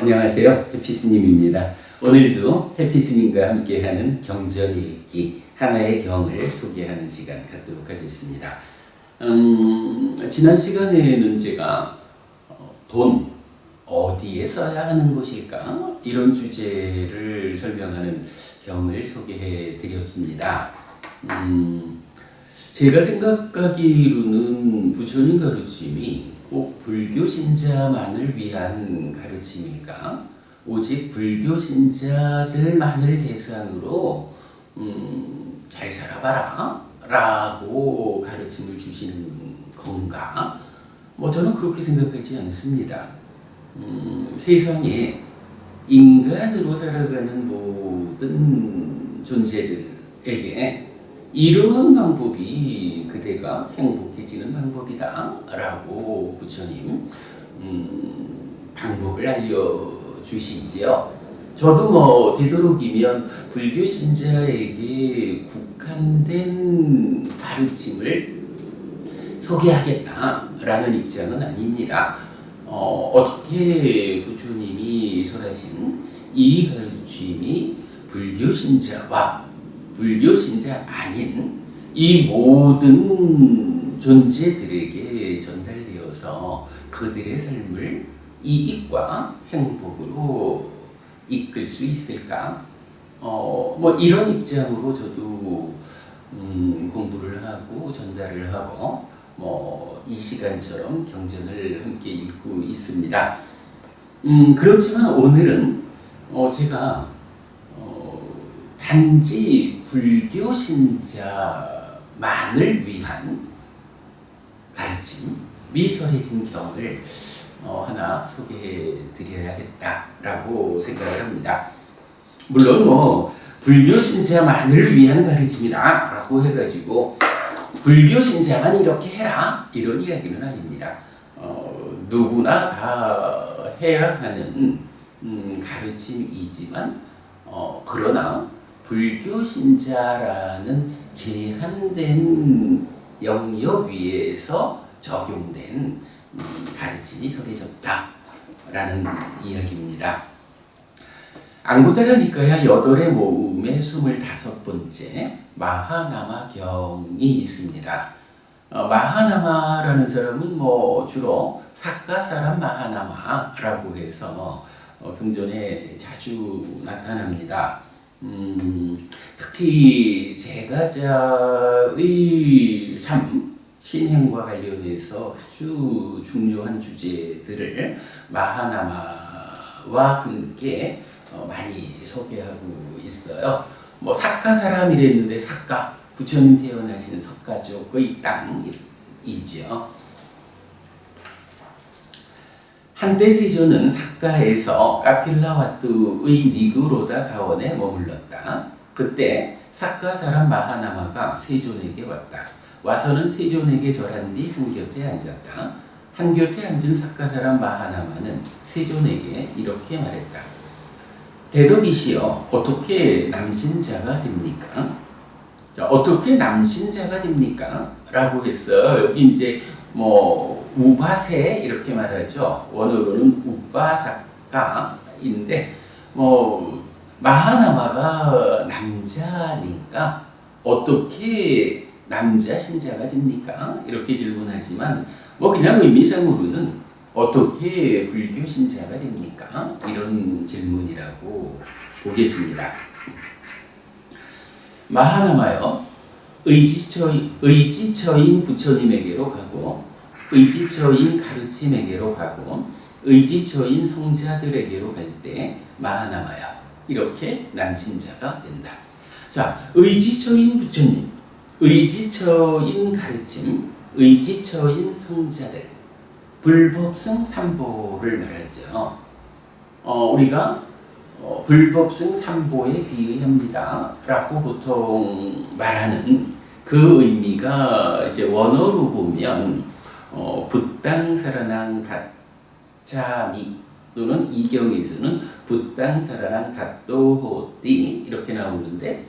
안녕하세요. 해피스님입니다. 오늘도 해피스님과 함께하는 경전 읽기 하나의 경을 소개하는 시간 갖도록 하겠습니다. 지난 시간에는 제가 돈 어디에 써야 하는 것일까? 이런 주제를 설명하는 경을 소개해 드렸습니다. 제가 생각하기로는 부처님 가르침이 꼭 불교 신자만을 위한 가르침일까? 오직 불교 신자들만을 대상으로 잘 살아봐라 라고 가르침을 주시는 건가? 저는 그렇게 생각하지 않습니다. 세상에 인간으로 살아가는 모든 존재들에게 이러한 방법이 그대가 행복해지는 방법이다 라고 부처님 방법을 알려주시지요. 저도 되도록이면 불교 신자에게 국한된 가르침을 소개하겠다라는 입장은 아닙니다. 어떻게 부처님이 설하신 이 가르침이 불교 신자와 불교 신자 아닌 이 모든 존재들에게 전달되어서 그들의 삶을 이익과 행복으로 이끌 수 있을까? 이런 입장으로 저도 공부를 하고 전달을 하고 이 시간처럼 경전을 함께 읽고 있습니다. 그렇지만 오늘은 제가 단지 불교 신자만을 위한 가르침, 미설해진 경을 하나 소개해 드려야겠다라고 생각을 합니다. 물론 불교 신자만을 위한 가르침이다라고 해가지고 불교 신자만 이렇게 해라 이런 이야기는 아닙니다. 누구나 다 해야 하는 가르침이지만 그러나 불교 신자라는 제한된 영역 위에서 적용된 가르침이 설해졌다라는 이야기입니다. 앙구타라 니카야 8의 모음의 25번째 마하나마경이 있습니다. 마하나마라는 사람은 주로 사카사람 마하나마라고 해서 경전에 자주 나타납니다. 특히 제가자의 삶, 신행과 관련해서 아주 중요한 주제들을 마하나마와 함께 많이 소개하고 있어요. 사카 사람이랬는데 사카, 부처님 태어나신 석가족의 땅이죠. 한때 세존은 사카에서 카필라와뚜의 니그로다 사원에 머물렀다. 그때 사카 사람 마하나마가 세존에게 왔다. 와서는 세존에게 절한 뒤 한곁에 앉았다. 한곁에 앉은 사카 사람 마하나마는 세존에게 이렇게 말했다. 대덕이시여, 어떻게 남신자가 됩니까? 자, 어떻게 남신자가 됩니까? 라고 했어. 여기 이제 우바세 이렇게 말하죠. 원어로는 우바사카인데 마하나마가 남자니까 어떻게 남자 신자가 됩니까? 이렇게 질문하지만 그냥 의미상으로는 어떻게 불교 신자가 됩니까? 이런 질문이라고 보겠습니다. 마하나마여, 의지처인 부처님에게로 가고 의지처인 가르침에게로 가고 의지처인 성자들에게로 갈 때 마하나마여 이렇게 남신자가 된다. 자, 의지처인 부처님, 의지처인 가르침, 의지처인 성자들, 불법승 삼보를 말하죠. 우리가 불법승 삼보에 비의합니다 라고 보통 말하는 그 의미가 이제 원어로 보면 부땅사라낭 가짜미 또는 이경에서는 부땅사라낭 갓도호띠 이렇게 나오는데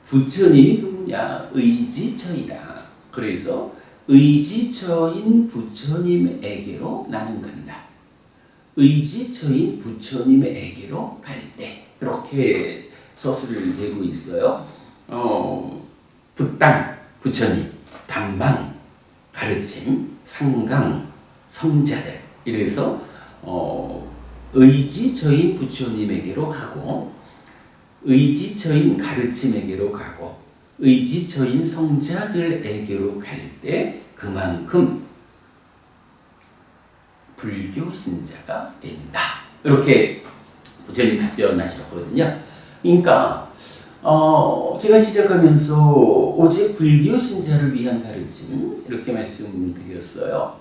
부처님이 누구냐? 의지처이다. 그래서 의지처인 부처님에게로 나는 간다. 의지처인 부처님에게로 갈 때 그렇게 서술을 내고 있어요. 붓당 부처님, 담방 가르침, 상강 성자들 이래서 의지처인 부처님에게로 가고 의지처인 가르침에게로 가고 의지처인 성자들에게로 갈 때 그만큼 불교 신자가 된다. 이렇게 부처님 답변하셨거든요. 그러니까 제가 시작하면서 오직 불교 신자를 위한 가르침 이렇게 말씀드렸어요.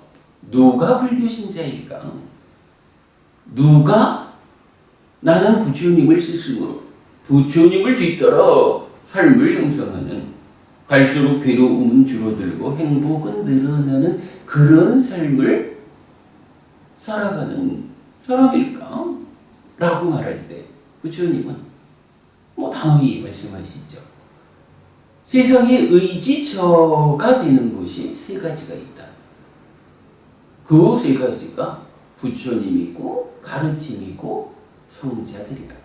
누가 불교 신자일까? 누가 나는 부처님을 스승으로 부처님을 뒤따라 삶을 형성하는 갈수록 괴로움은 줄어들고 행복은 늘어나는 그런 삶을 살아가는 사람일까? 라고 말할 때 부처님은 단호히 말씀하시죠. 세상에 의지처가 되는 곳이 세 가지가 있다. 그 세 가지가 부처님이고 가르침이고 성자들이다.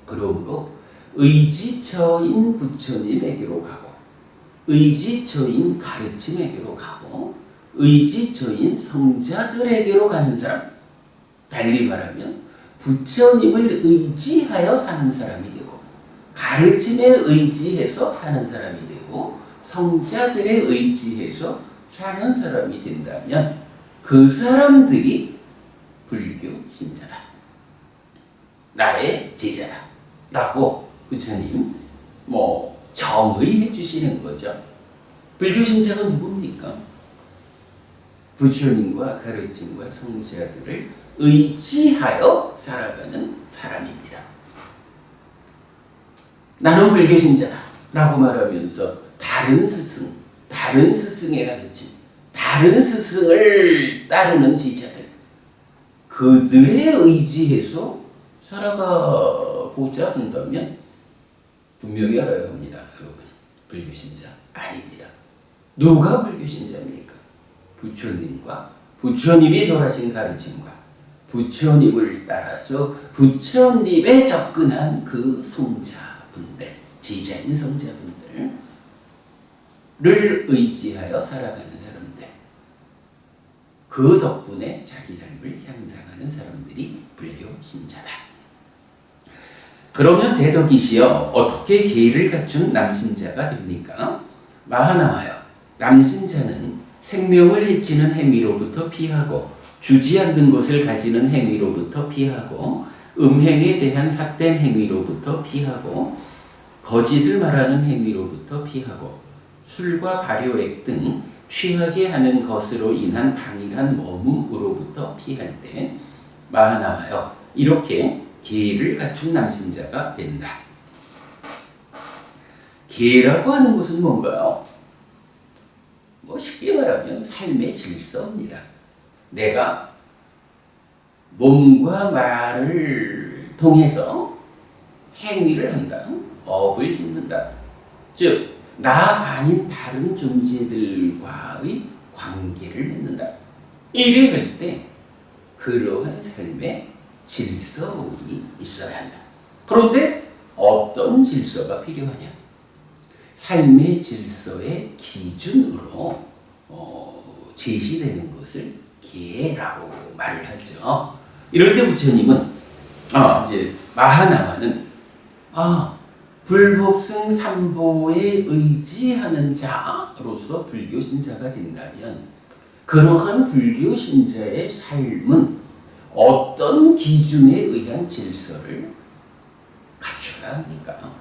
그러므로 의지처인 부처님에게로 가고 의지처인 가르침에게로 가고 의지처인 성자들에게로 가는 사람, 달리 말하면 부처님을 의지하여 사는 사람이 되고 가르침에 의지해서 사는 사람이 되고 성자들에 의지해서 사는 사람이 된다면 그 사람들이 불교 신자다. 나의 제자다. 라고 부처님 정의해 주시는 거죠. 불교 신자가 누굽니까? 부처님과 가르침과 성자들을 의지하여 살아가는 사람입니다. 나는 불교 신자다 라고 말하면서 다른 스승, 다른 스승의 가르침, 다른 스승을 따르는 제자들 그들에 의지해서 살아가고자 한다면 분명히 알아야 합니다. 여러분, 불교 신자 아닙니다. 누가 불교 신자입니까? 부처님과 부처님이 설하신 가르침과 부처님을 따라서 부처님에 접근한 그 성자분들, 제자인 성자분들을 의지하여 살아가는 사람들, 그 덕분에 자기 삶을 향상하는 사람들이 불교 신자다. 그러면 대덕이시여 어떻게 계를 갖춘 남신자가 됩니까? 마하나마여 남신자는 생명을 해치는 행위로부터 피하고 주지 않는 것을 가지는 행위로부터 피하고 음행에 대한 삿된 행위로부터 피하고 거짓을 말하는 행위로부터 피하고 술과 발효액 등 취하게 하는 것으로 인한 방일한 머뭇으로부터 피할 때 마하나마여 이렇게 계를 갖춘 남신자가 된다. 계라고 하는 것은 뭔가요? 쉽게 말하면 삶의 질서입니다. 내가 몸과 말을 통해서 행위를 한다. 업을 짓는다. 즉, 나 아닌 다른 존재들과의 관계를 맺는다. 이래 할 때 그러한 삶의 질서이 있어야 한다. 그런데 어떤 질서가 필요하냐? 삶의 질서의 기준으로 제시되는 것을 계라고 말을 하죠. 이럴 때 부처님은 이제 마하나마는 불법승 삼보에 의지하는 자로서 불교 신자가 된다면 그러한 불교 신자의 삶은 어떤 기준에 의한 질서를 갖춰야 합니까?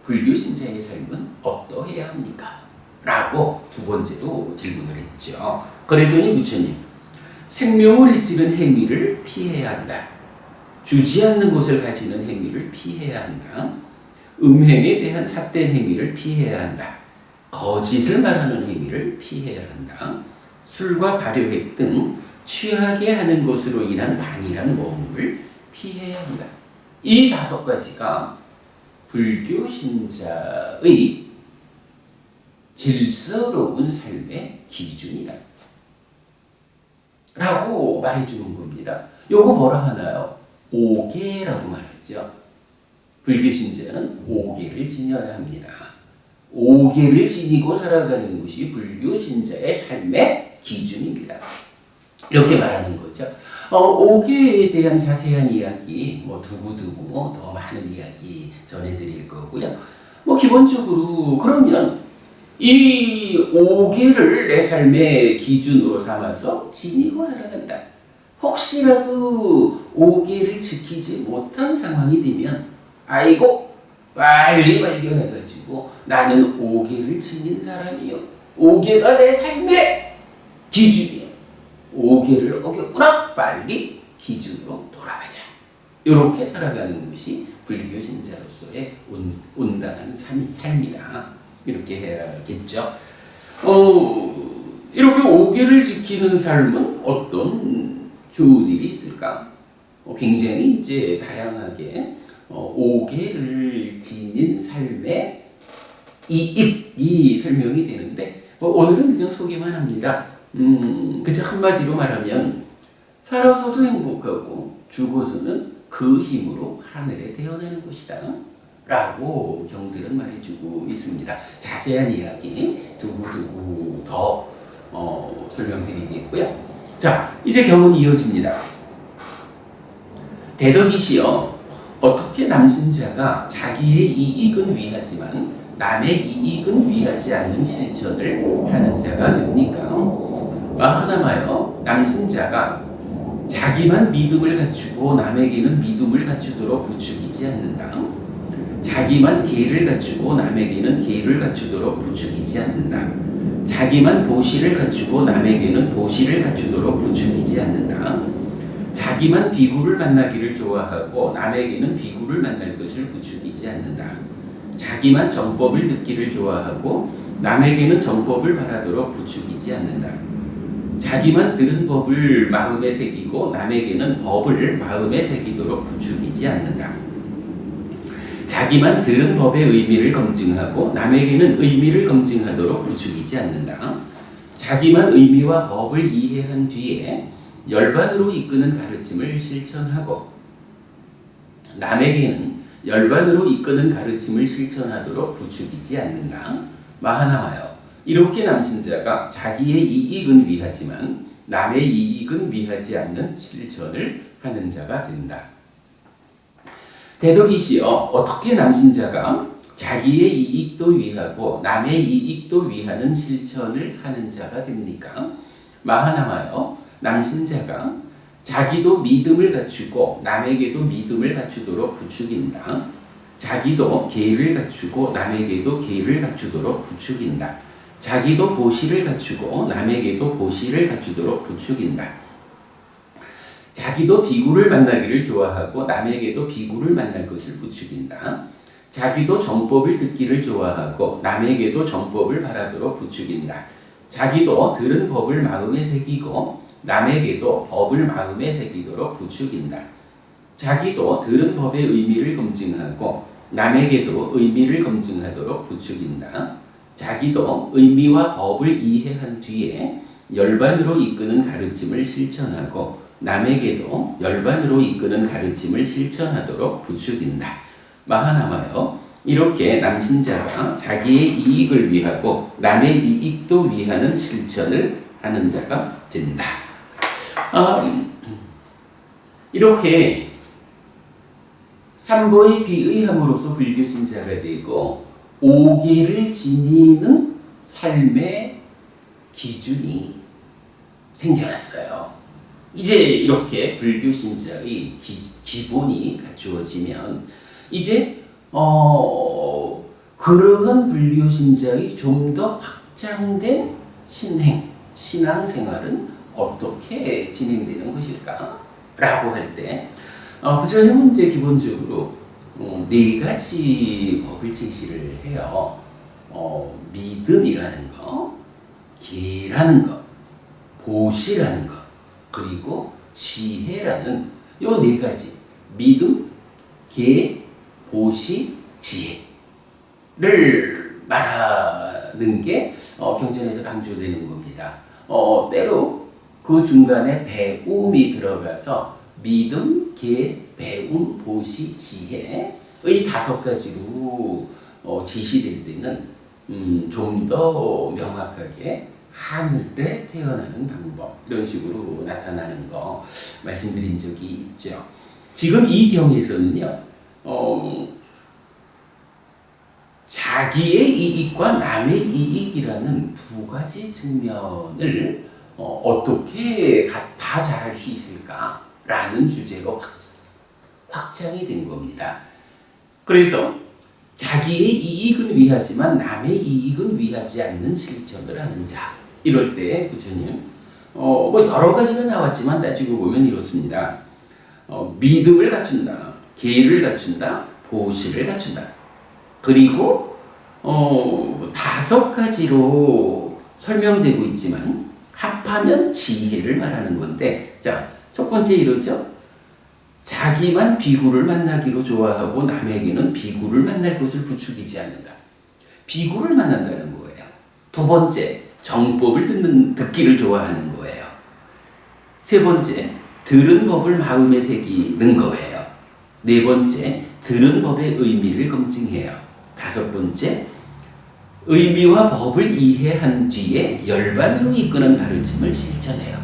불교 신자의 삶은 어떠해야 합니까? 라고 두 번째로 질문을 했죠. 그랬더니 부처님, 생명을 해치는 행위를 피해야 한다. 주지 않는 것을 가지는 행위를 피해야 한다. 음행에 대한 삿된 행위를 피해야 한다. 거짓을 말하는 행위를 피해야 한다. 술과 발효액 등 취하게 하는 것으로 인한 방일한 머움을 피해야 한다. 이 다섯 가지가 불교 신자의 질서로운 삶의 기준이다. 라고 말해주는 겁니다. 요거 뭐라 하나요? 오계라고 말하죠. 불교 신자는 오계를 지녀야 합니다. 오계를 지니고 살아가는 것이 불교 신자의 삶의 기준입니다. 이렇게 말하는 거죠. 오계에 대한 자세한 이야기, 두고두고 더 많은 이야기 전해드릴 거고요. 기본적으로 그러면 이 오계를 내 삶의 기준으로 삼아서 지니고 살아간다. 혹시라도 오계를 지키지 못한 상황이 되면 아이고 빨리 발견해가지고 나는 오계를 지닌 사람이요. 오계가 내 삶의 기준이야. 오계를 어겼구나. 빨리 기준으로 돌아가자. 이렇게 살아가는 것이 불교 신자로서의 온당한 삶이다. 이렇게 해야겠죠. 이렇게 오계를 지키는 삶은 어떤 좋은 일이 있을까? 굉장히 이제 다양하게 오계를 지닌 삶의 이익이 설명이 되는데 오늘은 그냥 소개만 합니다. 그저 한마디로 말하면 살아서도 행복하고 죽어서는 그 힘으로 하늘에 태어나는 것이다 라고 경들은 말해주고 있습니다. 자세한 이야기 두고두고 더 설명드리겠고요. 자, 이제 경은 이어집니다. 대덕이시여, 어떻게 남신자가 자기의 이익은 위하지만 남의 이익은 위하지 않는 실천을 하는 자가 됩니까? 하나마여, 남신자가 자기만 믿음을 갖추고 남에게는 믿음을 갖추도록 부추기지 않는다. 자기만 계를 갖추고 남에게는 계를 갖추도록 부추기지 않는다. 자기만 보시를 갖추고 남에게는 보시를 갖추도록 부추기지 않는다. 자기만 비구를 만나기를 좋아하고 남에게는 비구를 만날 것을 부추기지 않는다. 자기만 정법을 듣기를 좋아하고 남에게는 정법을 바라도록 부추기지 않는다. 자기만 들은 법을 마음에 새기고 남에게는 법을 마음에 새기도록 부추기지 않는다. 자기만 들은 법의 의미를 검증하고 남에게는 의미를 검증하도록 부추기지 않는다. 자기만 의미와 법을 이해한 뒤에 열반으로 이끄는 가르침을 실천하고 남에게는 열반으로 이끄는 가르침을 실천하도록 부추기지 않는다. 마하나마여, 이렇게 남신자가 자기의 이익은 위하지만 남의 이익은 위하지 않는 실천을 하는 자가 된다. 대덕이시여, 어떻게 남신자가 자기의 이익도 위하고 남의 이익도 위하는 실천을 하는 자가 됩니까? 마하나마여, 남신자가 자기도 믿음을 갖추고 남에게도 믿음을 갖추도록 부추긴다. 자기도 계를 갖추고 남에게도 계를 갖추도록 부추긴다. 자기도 보시를 갖추고 남에게도 보시를 갖추도록 부추긴다. 자기도 비구를 만나기를 좋아하고 남에게도 비구를 만날 것을 부추긴다. 자기도 정법을 듣기를 좋아하고 남에게도 정법을 바라도록 부추긴다. 자기도 들은 법을 마음에 새기고 남에게도 법을 마음에 새기도록 부추긴다. 자기도 들은 법의 의미를 검증하고 남에게도 의미를 검증하도록 부추긴다. 자기도 의미와 법을 이해한 뒤에 열반으로 이끄는 가르침을 실천하고 남에게도 열반으로 이끄는 가르침을 실천하도록 부추긴다. 마하나마여, 이렇게 남신자가 자기의 이익을 위하고 남의 이익도 위하는 실천을 하는 자가 된다. 이렇게 삼보에 귀의함으로써 불교 신자가 되고 오계를 지니는 삶의 기준이 생겨났어요. 이제 이렇게 불교 신자의 기본이 갖추어지면 이제 그러한 불교 신자의 좀 더 확장된 신앙생활은 어떻게 진행되는 것일까? 라고 할 때 부처님은 이제 기본적으로 네 가지 법을 제시를 해요. 믿음이라는 거, 계라는 거, 보시라는 거, 그리고 지혜라는 요 네 가지, 믿음, 계, 보시, 지혜를 말하는 게 경전에서 강조되는 겁니다. 때로 그 중간에 배움이 들어가서 믿음, 계, 배움, 보시, 지혜의 5가지로 제시될 때는 좀 더 명확하게 하늘에 태어나는 방법, 이런 식으로 나타나는 거 말씀드린 적이 있죠. 지금 이 경에서는요, 자기의 이익과 남의 이익이라는 2가지 측면을 어떻게 다 잘할 수 있을까라는 주제로 확장이 된 겁니다. 그래서 자기의 이익은 위하지만 남의 이익은 위하지 않는 실천을 하는 자, 이럴 때 부처님 뭐 여러 가지가 나왔지만 따지고 보면 이렇습니다. 믿음을 갖춘다, 계를 갖춘다, 보시를 갖춘다. 그리고 5가지로 설명되고 있지만 합하면 지혜를 말하는 건데, 자, 첫 번째 이러죠. 자기만 비구를 만나기로 좋아하고 남에게는 비구를 만날 것을 부추기지 않는다. 비구를 만난다는 거예요. 2번째, 정법을 듣기를 좋아하는 거예요. 3번째, 들은 법을 마음에 새기는 거예요. 4번째, 들은 법의 의미를 검증해요. 5번째, 의미와 법을 이해한 뒤에 열반으로 이끄는 가르침을 실천해요.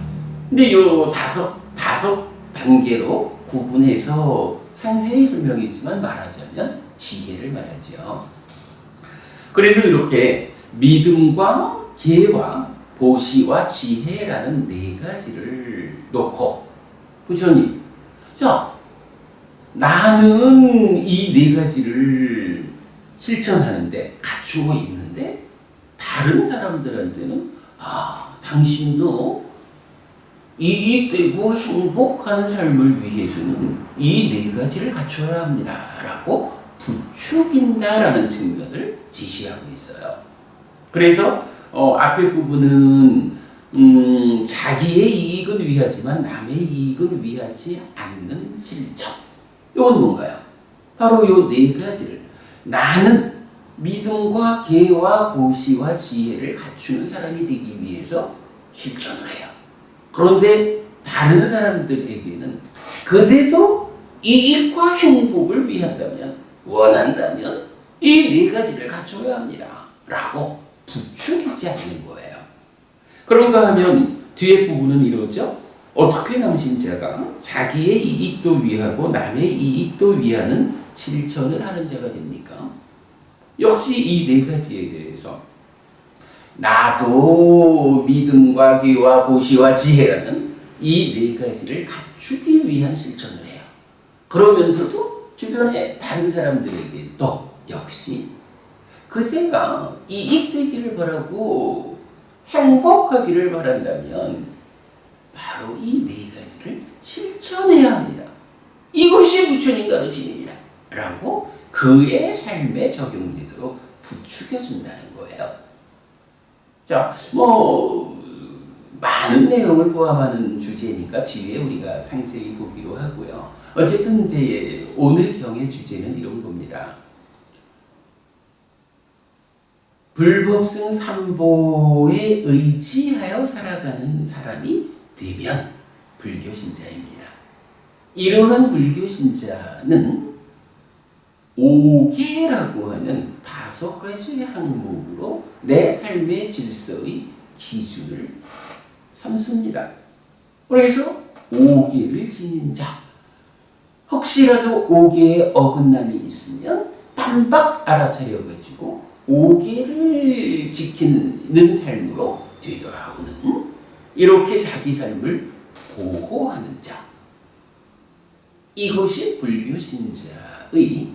근데 요 다섯 단계로 구분해서 상세히 설명했지만 말하자면 지혜를 말하죠. 그래서 이렇게 믿음과 계와 보시와 지혜라는 4가지를 놓고 부처님, 자, 나는 이 4가지를 실천하는데 갖추고 있는데 다른 사람들한테는 당신도 이익되고 행복한 삶을 위해서는 이 4가지를 갖춰야 합니다 라고 부추긴다라는 측면을 제시하고 있어요. 그래서 앞에 부분은 자기의 이익은 위하지만 남의 이익은 위하지 않는 실천, 이건 뭔가요? 바로 요 4가지를 나는 믿음과 계와 보시와 지혜를 갖추는 사람이 되기 위해서 실천을 해요. 그런데 다른 사람들에게는 그대도 이익과 행복을 원한다면 이 4가지를 갖춰야 합니다 라고 부추기지 않는 거예요. 그런가 하면 뒤에 부분은 이러죠. 어떻게 남신자가 자기의 이익도 위하고 남의 이익도 위하는 실천을 하는 자가 됩니까? 역시 이 4가지에 대해서 나도 믿음과 귀와 보시와 지혜라는 이 4가지를 갖추기 위한 실천을 해요. 그러면서도 주변의 다른 사람들에게 또 역시 그대가 이익되기를 바라고 행복하기를 바란다면 바로 이 4가지를 실천해야 합니다. 이것이 부처님 가르침입니다 라고 그의 삶에 적용되도록 부추겨준다는 거예요. 자, 많은 내용을 포함하는 주제니까 뒤에 우리가 상세히 보기로 하고요. 어쨌든 이제 오늘 경의 주제는 이런 겁니다. 불법승 삼보에 의지하여 살아가는 사람이 되면 불교 신자입니다. 이러한 불교 신자는 5계라고 하는 5가지 항목으로 내 삶의 질서의 기준을 삼습니다. 그래서 5계를 지닌 자, 혹시라도 5계에 어긋남이 있으면 깜빡 알아차려가지고 5계를 지키는 삶으로 되돌아오는, 이렇게 자기 삶을 보호하는 자, 이것이 불교 신자의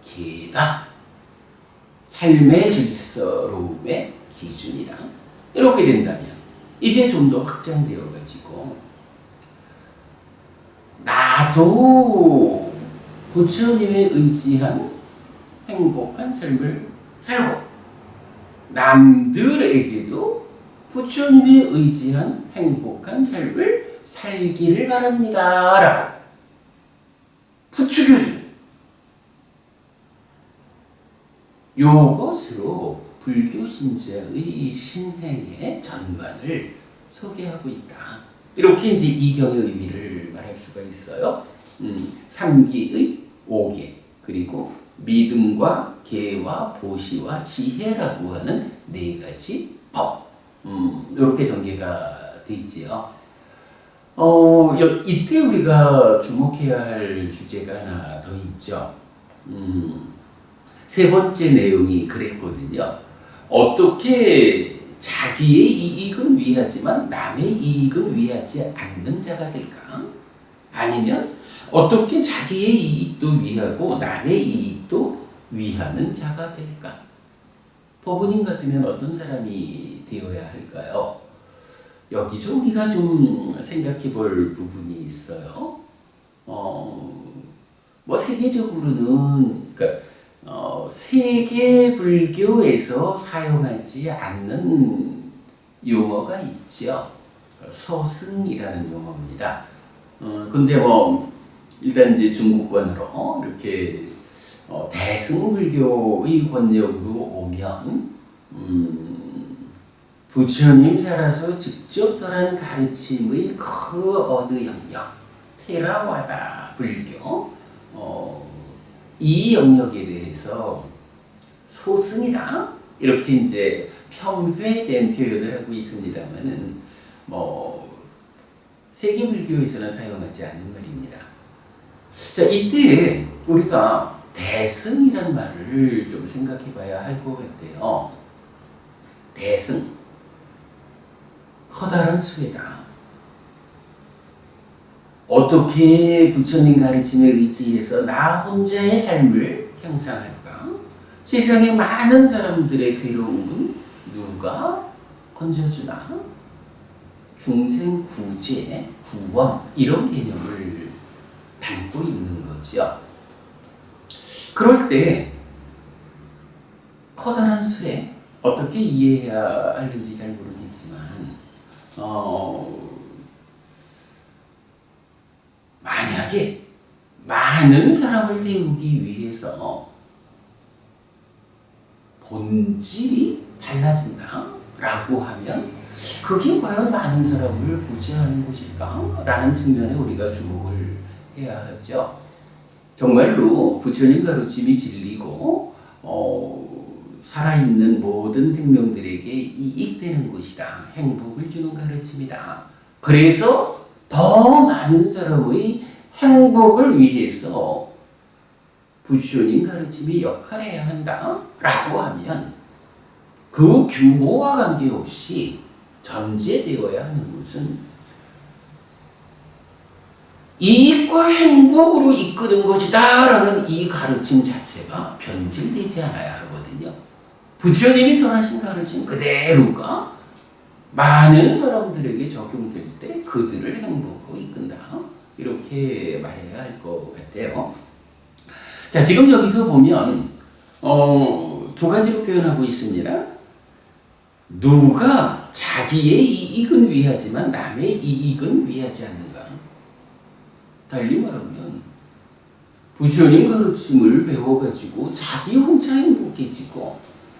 계다. 삶의 질서로움의 기준이다. 이렇게 된다면 이제 좀 더 확장되어 가지고 나도 부처님에 의지한 행복한 삶을 살고 남들에게도 부처님에 의지한 행복한 삶을 살기를 바랍니다 라고 부추겨주는 요것으로 불교 신자의 신행의 전반을 소개하고 있다. 이렇게 이제 이경의 의미를 말할 수가 있어요. 삼기의 오계, 그리고 믿음과 계와 보시와 지혜라고 하는 네 가지 법. 이렇게 전개가 돼 있지요. 이때 우리가 주목해야 할 주제가 하나 더 있죠. 세 번째 내용이 그랬거든요. 어떻게 자기의 이익은 위하지만 남의 이익은 위하지 않는 자가 될까? 아니면 어떻게 자기의 이익도 위하고 남의 이익도 위하는 자가 될까? 법은인 같으면 어떤 사람이 되어야 할까요? 여기서 우리가 좀 생각해 볼 부분이 있어요. 세계적으로는, 세계 불교에서 사용하지 않는 용어가 있죠. 서승이라는 용어입니다. 근데 일단 이제 중국권으로 이렇게 대승불교의 권력으로 오면, 부처님 살아서 직접 설한 가르침의 그 어느 영역, 테라와다 불교, 이 영역에 대해서 소승이다 이렇게 이제 편회된 표현을 하고 있습니다만은 세계 불교에서는 사용하지 않는 말입니다. 자, 이때 우리가 대승이란 말을 좀 생각해봐야 할 것 같아요. 대승, 커다란 수혜다. 어떻게 부처님 가르침에 의지해서 나 혼자의 삶을 형상할까? 세상에 많은 사람들의 괴로움은 누가 건져주나? 중생 구제, 구원 이런 개념을 담고 있는 거죠. 그럴 때 커다란 수혜 어떻게 이해해야 하는지 잘 모르겠지만 만약에 많은 사람을 태우기 위해서 본질이 달라진다라고 하면 그게 과연 많은 사람을 구제하는 것일까? 라는 측면에 우리가 주목을 해야 하죠. 정말로 부처님 가르침이 진리고 살아있는 모든 생명들에게 이익되는 것이다. 행복을 주는 가르침이다. 그래서 더 많은 사람의 행복을 위해서 부처님 가르침이 역할해야 한다라고 하면 그 규모와 관계없이 전제되어야 하는 것은 이익과 행복으로 이끄는 것이다라는 이 가르침 자체가 변질되지 않아야 하거든요. 부처님이 설하신 가르침 그대로가 많은 사람들에게 적용될 때 그들을 행복으로 이끈다. 이렇게 말해야 할 것 같아요. 자, 지금 여기서 보면 두 가지로 표현하고 있습니다. 누가 자기의 이익은 위하지만 남의 이익은 위하지 않는가? 달리 말하면 부처님 가르침을 배워가지고 자기 혼자 행복해지고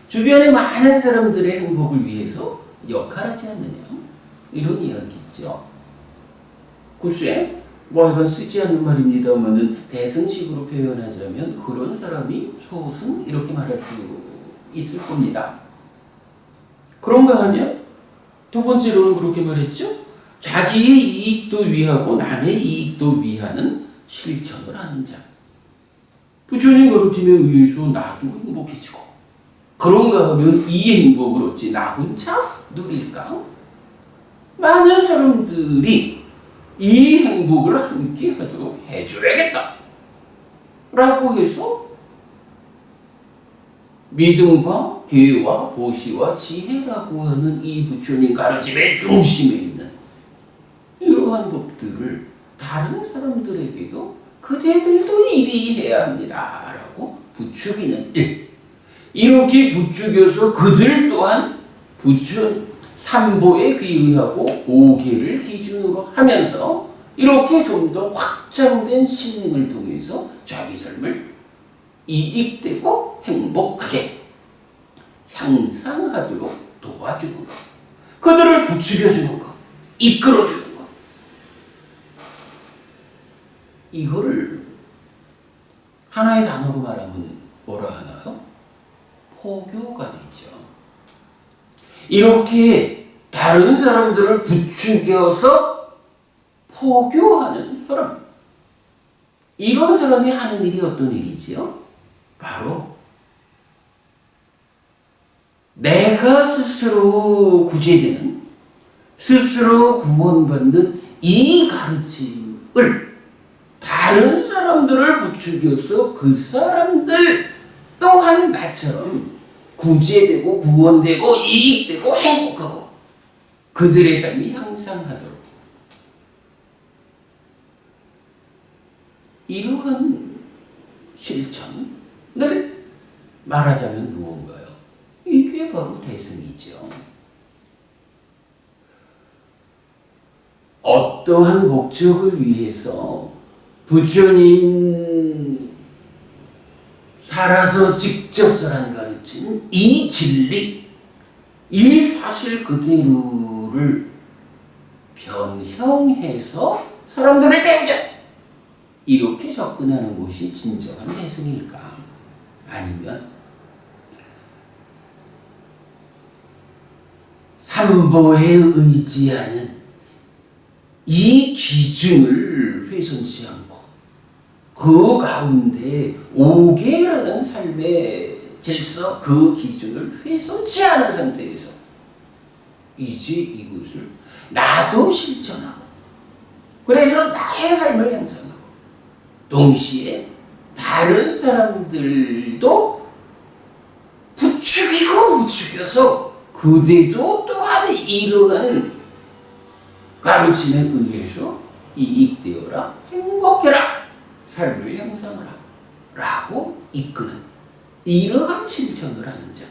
주변의 많은 사람들의 행복을 위해서 역할하지 않느냐? 이런 이야기죠. 글쎄, 이건 쓰지 않는 말입니다만은 대승식으로 표현하자면 그런 사람이 소승 이렇게 말할 수 있을 겁니다. 그런가 하면 두 번째로는 그렇게 말했죠. 자기의 이익도 위하고 남의 이익도 위하는 실천을 하는 자. 부처님 가르침에 의해서 나도 행복해지고 그런가 하면 이 행복을 어찌 나 혼자 누릴까? 많은 사람들이 이 행복을 함께 하도록 해줘야겠다 라고 해서 믿음과 계와 보시와 지혜라고 하는 이 부처님 가르침의 중심에 있는 이러한 법들을 다른 사람들에게도 그대들도 이리 해야 합니다 라고 부추기는 일. 이렇게 부추겨서 그들 또한 부처 삼보에 귀의하고 오계를 기준으로 하면서 이렇게 좀 더 확장된 신행을 통해서 자기 삶을 이익되고 행복하게 향상하도록 도와주는 것, 그들을 부추겨주는 것, 이끌어주는 것, 이거를 하나의 단어로 말하면 뭐라 하나요? 포교가 되죠. 이렇게 다른 사람들을 부추겨서 포교하는 사람. 이런 사람이 하는 일이 어떤 일이지요? 바로 내가 스스로 구제되는, 스스로 구원받는 이 가르침을 다른 사람들을 부추겨서 그 사람들 또한 나처럼 구제되고 구원되고 이익되고 행복하고 그들의 삶이 향상하도록 이러한 실천을 말하자면 무언가요? 이게 바로 대승이죠. 어떠한 목적을 위해서 부처님 살아서 직접 설한 가르치는 이 진리, 이 사실 그대로를 변형해서 사람들을 때우자, 이렇게 접근하는 것이 진정한 대승일까? 아니면 삼보에 의지하는 이 기준을 훼손치 않고 그 가운데 오계라는 삶의 질서, 그 기준을 훼손치 않은 상태에서 이제 이것을 나도 실천하고, 그래서 나의 삶을 향상하고 동시에 다른 사람들도 부추겨서 그대도 또한 이러한 가르침에 의해서 이익되어라, 행복해라, 삶을 향상하라 라고 이끄는 이러한 실천을 하는 자,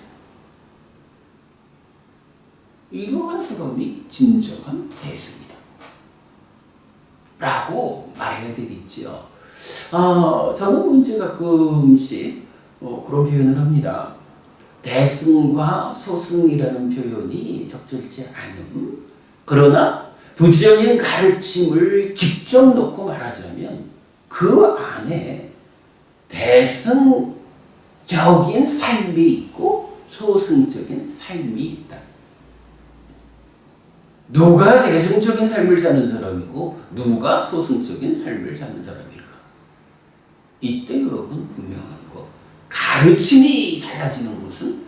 이러한 사람이 진정한 대승이다 라고 말해야 되겠지요. 저는 문제 가끔씩 그런 표현을 합니다. 대승과 소승이라는 표현이 적절치 않음. 그러나 부처님 가르침을 직접 놓고 말하자면 그 안에 대승적인 삶이 있고 소승적인 삶이 있다. 누가 대승적인 삶을 사는 사람이고 누가 소승적인 삶을 사는 사람일까? 이때 여러분 분명한 거, 가르침이 달라지는 것은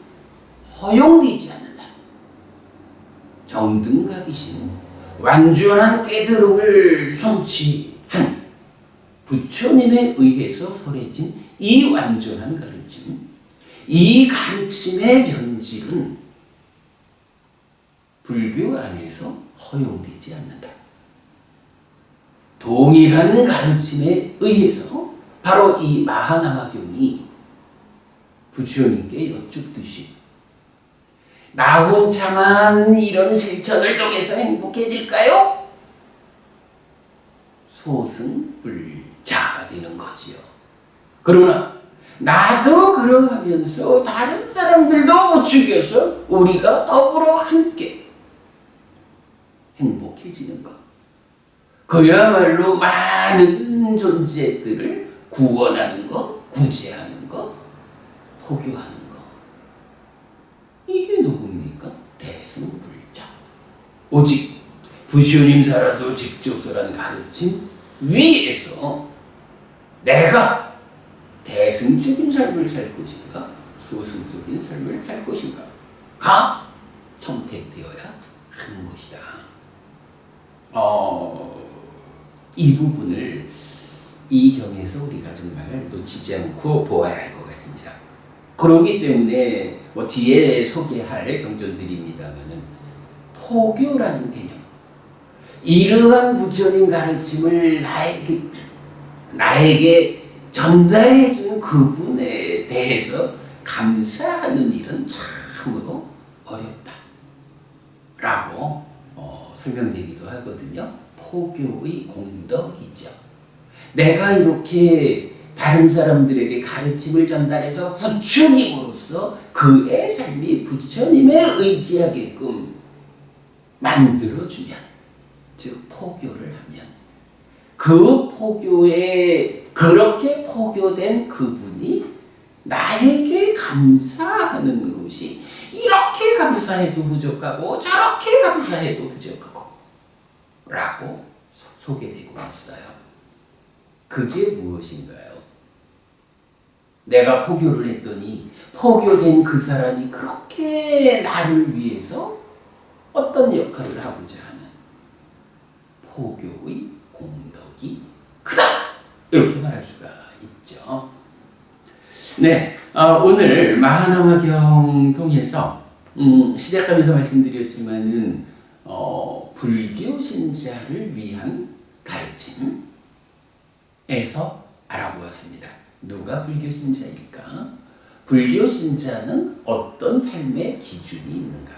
허용되지 않는다. 정등각이신 완전한 깨달음을 성취한 부처님에 의해서 설해진 이 완전한 가르침, 이 가르침의 변질은 불교 안에서 허용되지 않는다. 동일한 가르침에 의해서 바로 이 마하나마경이 부처님께 여쭙듯이 나 혼자만 이런 실천을 통해서 행복해질까요? 소승불자가 되는 거지요. 그러나 나도 그러하면서 다른 사람들도 부추겨서 우리가 더불어 함께 행복해지는 것, 그야말로 많은 존재들을 구원하는 것, 구제하는 것, 포교하는 것, 이게 누굽니까? 대승불자. 오직 부처님 살아서 직접 설한 가르침 위에서 내가 대승적인 삶을 살 것인가, 소승적인 삶을 살 것인가가 선택되어야 하는 것이다. 이 부분을 이 경에서 우리가 정말 놓치지 않고 보아야 할 것 같습니다. 그렇기 때문에 뒤에 소개할 경전들입니다만은 포교라는 개념, 이러한 부처님 가르침을 나에게 전달해 준 그분에 대해서 감사하는 일은 참으로 어렵다 라고 설명되기도 하거든요. 포교의 공덕이죠. 내가 이렇게 다른 사람들에게 가르침을 전달해서 부처님으로서 그의 삶이 부처님에 의지하게끔 만들어주면, 즉 포교를 하면 그 포교에 그렇게 포교된 그분이 나에게 감사하는 것이 이렇게 감사해도 부족하고 저렇게 감사해도 부족하고 라고 소개되고 있어요. 그게 무엇인가요? 내가 포교를 했더니 포교된 그 사람이 그렇게 나를 위해서 어떤 역할을 하고자 하는 포교의 공덕이 크다! 이렇게 말할 수가 있죠. 네, 오늘 마하나마경 통해서 시작하면서 말씀드렸지만은 불교 신자를 위한 가르침에서 알아보았습니다. 누가 불교 신자일까? 불교 신자는 어떤 삶의 기준이 있는가?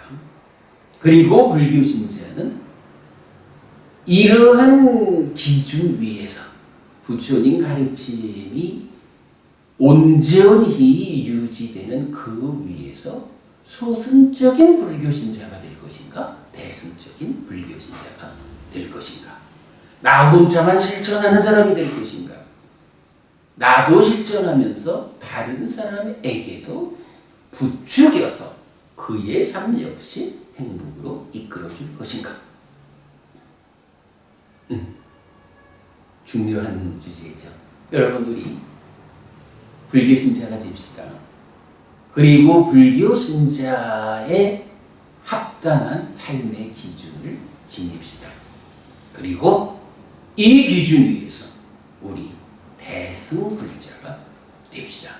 그리고 불교 신자는 이러한 기준 위에서 부처님 가르침이 온전히 유지되는 그 위에서 소승적인 불교 신자가 될 것인가? 대승적인 불교 신자가 될 것인가? 나 혼자만 실천하는 사람이 될 것인가? 나도 실천하면서 다른 사람에게도 부추겨서 그의 삶 역시 행복으로 이끌어줄 것인가? 중요한 주제죠. 여러분, 우리 불교 신자가 됩시다. 그리고 불교 신자의 합당한 삶의 기준을 지닙시다. 그리고 이 기준 위에서 우리 대승불자가 됩시다.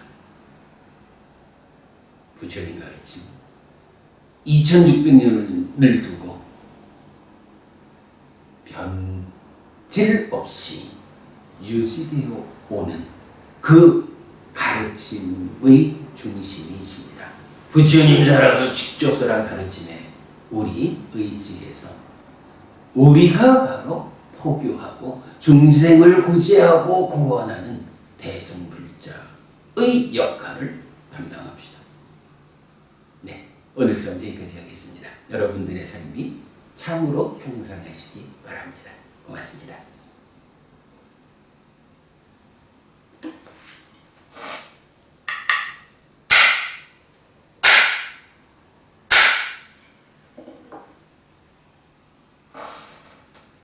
부처님 가르침 2600년을 두고 변질 없이 유지되어 오는 그 가르침의 중심이 있습니다. 부처님 살아서 직접 설한 가르침에 우리 의지해서 우리가 바로 포교하고 중생을 구제하고 구원하는 대승불자의 역할을 담당합시다. 네, 오늘 수업 여기까지 하겠습니다. 여러분들의 삶이 참으로 향상하시기 바랍니다. 고맙습니다.